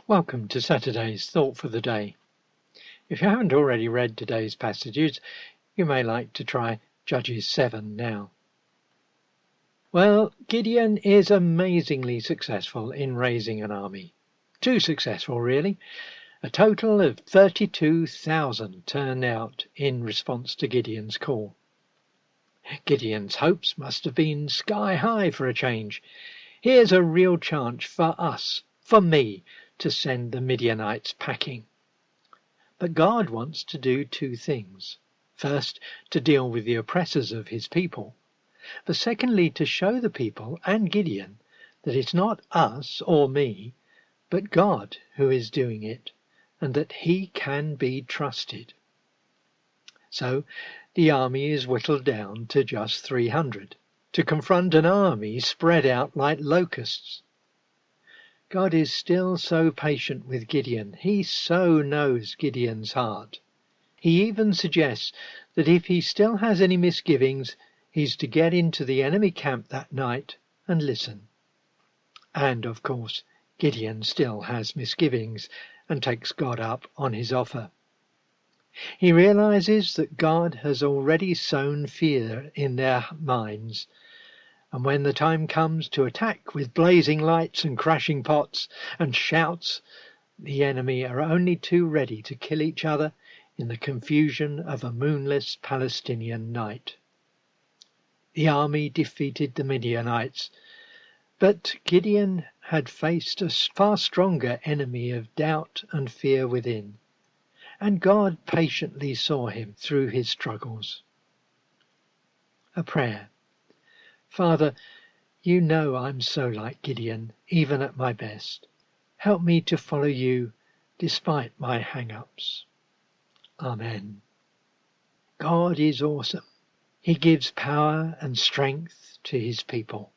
Welcome to Saturday's Thought for the Day. If you haven't already read today's passages, you may like to try Judges 7 now. Well, Gideon is amazingly successful in raising an army. Too successful, really. A total of 32,000 turned out in response to Gideon's call. Gideon's hopes must have been sky high for a change. Here's a real chance for us, for me, to send the Midianites packing. But God wants to do two things. First, to deal with the oppressors of his people. But secondly, to show the people and Gideon that it's not us or me, but God who is doing it, and that he can be trusted. So the army is whittled down to just 300, to confront an army spread out like locusts. God is still so patient with Gideon. He so knows Gideon's heart. He even suggests that if he still has any misgivings, he's to get into the enemy camp that night and listen. And, of course, Gideon still has misgivings and takes God up on his offer. He realizes that God has already sown fear in their minds, and when the time comes to attack with blazing lights and crashing pots and shouts, the enemy are only too ready to kill each other in the confusion of a moonless Palestinian night. The army defeated the Midianites, but Gideon had faced a far stronger enemy of doubt and fear within, and God patiently saw him through his struggles. A prayer. Father, you know I'm so like Gideon, even at my best. Help me to follow you despite my hang-ups. Amen. God is awesome. He gives power and strength to his people.